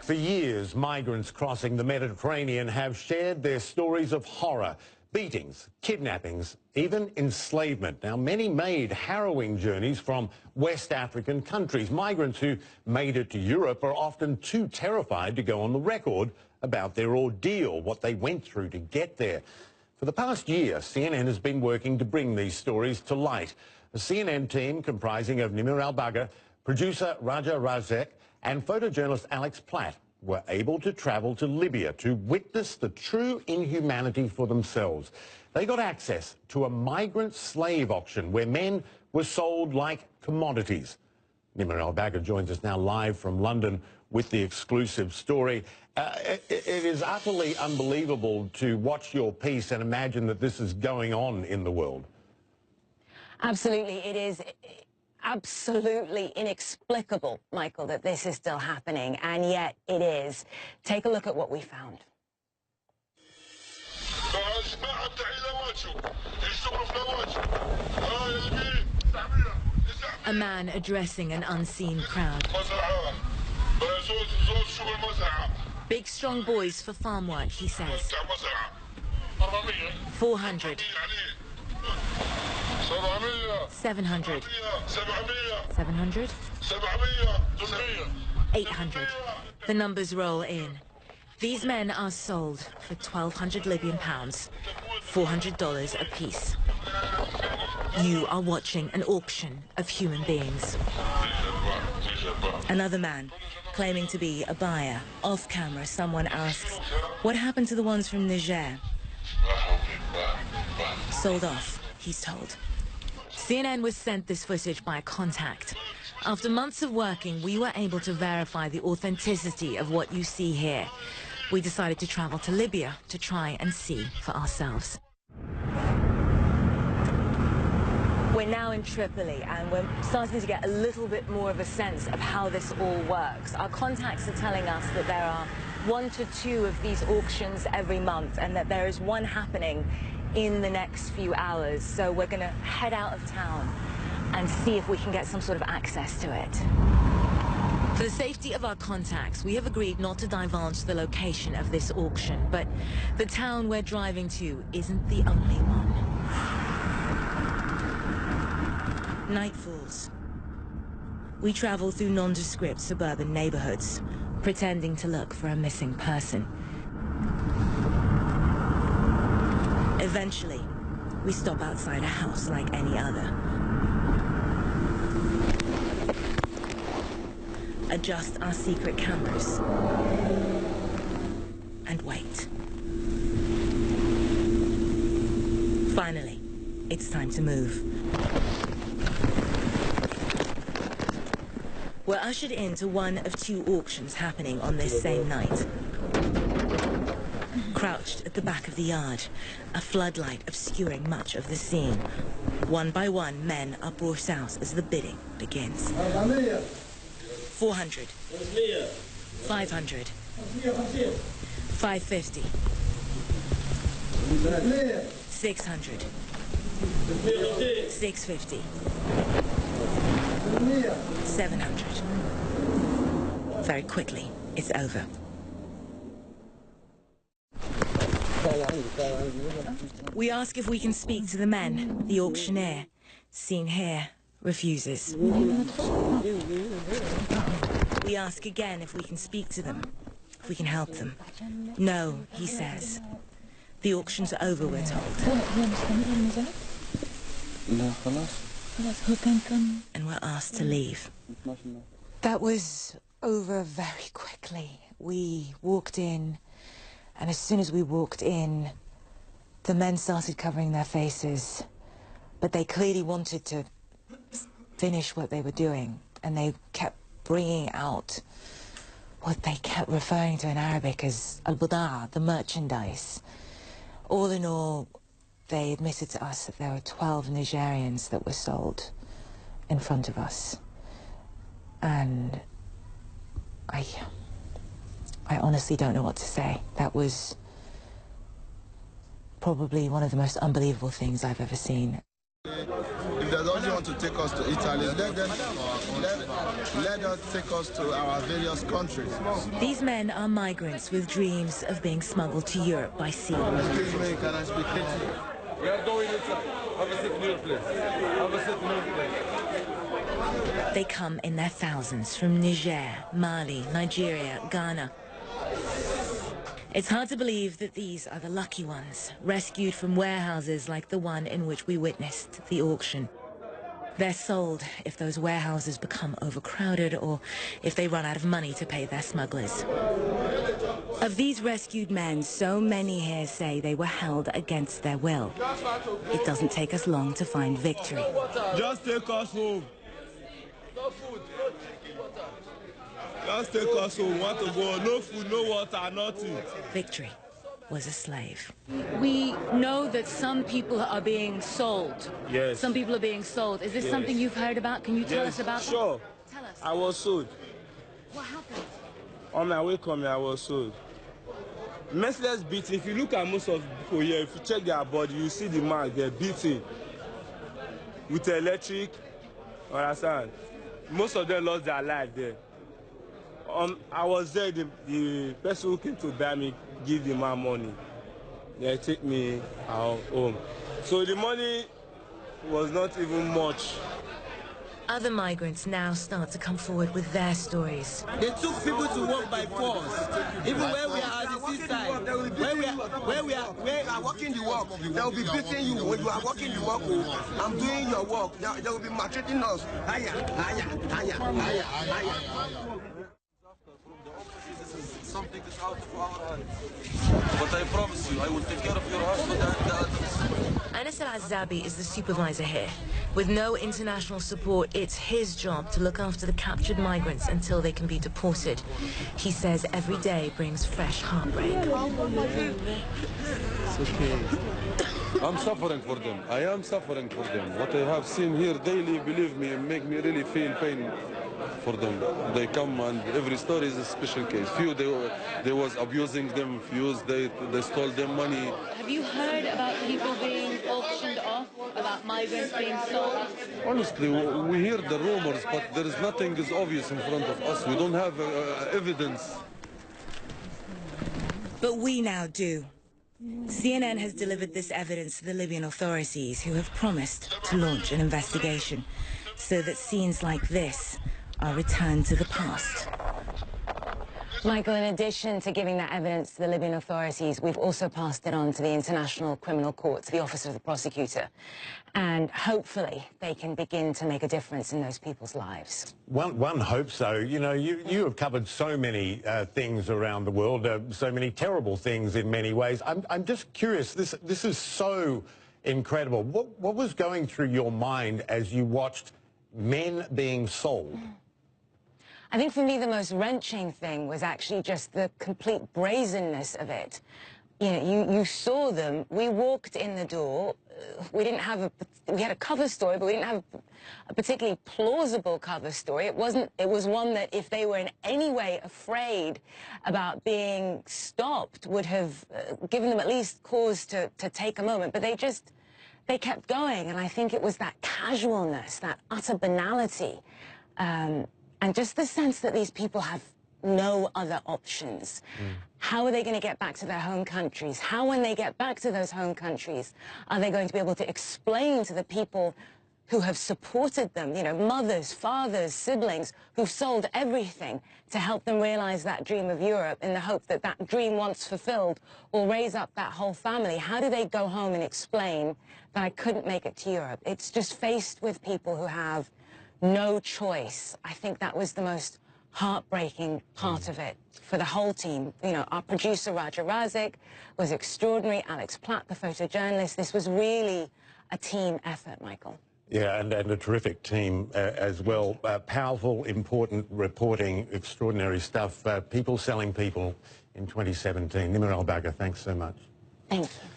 For years, migrants crossing the Mediterranean have shared their stories of horror, beatings, kidnappings, even enslavement. Now, many made harrowing journeys from West African countries. Migrants who made it to Europe are often too terrified to go on the record about their ordeal, what they went through to get there. For the past year, CNN has been working to bring these stories to light. A CNN team comprising of Nimir Al-Bagha, producer Raja Razek, and photojournalist Alex Platt were able to travel to Libya to witness the true inhumanity for themselves. They got access to a migrant slave auction where men were sold like commodities. Nimir Al-Bagha joins us now live from London with the exclusive story. It is utterly unbelievable to watch your piece and imagine that this is going on in the world. Absolutely, it is absolutely inexplicable, Michael, that this is still happening, and yet it is. Take a look at what we found. A man addressing an unseen crowd. Big, strong boys for farm work, he says. 400. 700. 700. 800. The numbers roll in. These men are sold for 1,200 Libyan pounds, $400 apiece. You are watching an auction of human beings. Another man, claiming to be a buyer. Off camera, someone asks, what happened to the ones from Niger? Sold off, he's told. CNN was sent this footage by a contact. After months of working, we were able to verify the authenticity of what you see here. We decided to travel to Libya to try and see for ourselves. We're now in Tripoli, and we're starting to get a little bit more of a sense of how this all works. Our contacts are telling us that there are 1 to 2 of these auctions every month, and that there is one happening in the next few hours. So we're going to head out of town and see if we can get some sort of access to it. For the safety of our contacts, we have agreed not to divulge the location of this auction, but the town we're driving to isn't the only one. Night falls. We travel through nondescript suburban neighborhoods, pretending to look for a missing person. Eventually, we stop outside a house like any other. Adjust our secret cameras and wait. Finally, it's time to move. We're ushered into one of 2 auctions happening on this same night. Crouched at the back of the yard, a floodlight obscuring much of the scene. One by one, men are brought out as the bidding begins. 400. 500. 550. 600. 650. 700. Very quickly, it's over. We ask if we can speak to the men. The auctioneer, seen here, refuses. We ask again if we can speak to them, if we can help them. No, he says. The auction's over, we're told. And we're asked to leave. That was over very quickly. We walked in, and as soon as we walked in, the men started covering their faces, but they clearly wanted to finish what they were doing, and they kept bringing out what they kept referring to in Arabic as al-budaa, the merchandise. All in all, they admitted to us that there were 12 Nigerians that were sold in front of us. And I honestly don't know what to say. That was probably one of the most unbelievable things I've ever seen. If there's only really want to take us to Italy, let us take us to our various countries. These men are migrants with dreams of being smuggled to Europe by sea. Excuse me, can I speak to you? We are going inside. Have a seat in your place. Have a seat in your place. They come in their thousands from Niger, Mali, Nigeria, Ghana. It's hard to believe that these are the lucky ones, rescued from warehouses like the one in which we witnessed the auction. They're sold if those warehouses become overcrowded or if they run out of money to pay their smugglers. Of these rescued men, so many here say they were held against their will. It doesn't take us long to find victory. Just take us home. No food, no drinking water. Just take us home. Want to go? No food, no water, nothing. Victory was a slave. We know that some people are being sold. Yes. Some people are being sold. Is this something you've heard about? Can you tell us about that? Sure. Tell us. I was sold. What happened? On my way coming, I was sold. Merciless beating. If you look at most of the people here, if you check their body, you see the mark, they're beating. With electric, understand? Most of them lost their life there. I was there, the person who came to buy me give the man money. They take me home. So the money was not even much. Other migrants now start to come forward with their stories. They took people to work by force. Even when we are at the seaside, where we are working the work, they will be beating you. When you are working the work, I'm doing your work. They will be maltreating us. Something is out of our hands. But I promise you, I will take care of your husband and the others. Anas Al-Azabi is the supervisor here. With no international support, it's his job to look after the captured migrants until they can be deported. He says every day brings fresh heartbreak. It's okay. I'm suffering for them. I am suffering for them. What I have seen here daily, believe me, make me really feel pain for them. They come and every story is a special case. Few they was abusing them, few they stole them money. Have you heard about people being auctioned off, about migrants being sold? Honestly, we hear the rumors, but there is nothing is obvious in front of us. We don't have evidence. But we now do. CNN has delivered this evidence to the Libyan authorities, who have promised to launch an investigation so that scenes like this are returned to the past. Michael, in addition to giving that evidence to the Libyan authorities, we've also passed it on to the International Criminal Court, to the Office of the Prosecutor. And hopefully they can begin to make a difference in those people's lives. One hopes so. You know, you have covered so many things around the world, so many terrible things in many ways. I'm just curious, this is so incredible. What was going through your mind as you watched men being sold? I think for me the most wrenching thing was actually just the complete brazenness of it. You know, you saw them, we walked in the door, we had a cover story, but we didn't have a particularly plausible cover story. It was one that if they were in any way afraid about being stopped would have given them at least cause to take a moment, but they kept going, and I think it was that casualness, that utter banality, and just the sense that these people have no other options. How are they going to get back to their home countries? How, when they get back to those home countries, are they going to be able to explain to the people who have supported them, you know, mothers, fathers, siblings, who've sold everything to help them realize that dream of Europe in the hope that that dream, once fulfilled, will raise up that whole family? How do they go home and explain that I couldn't make it to Europe? It's just faced with people who have no choice. I think that was the most heartbreaking part of it for the whole team. You know, our producer, Raja Razik, was extraordinary. Alex Platt, the photojournalist. This was really a team effort, Michael. Yeah, and a terrific team as well. Powerful, important reporting, extraordinary stuff. People selling people in 2017. Nimar Al-Bagha, thanks so much. Thank you.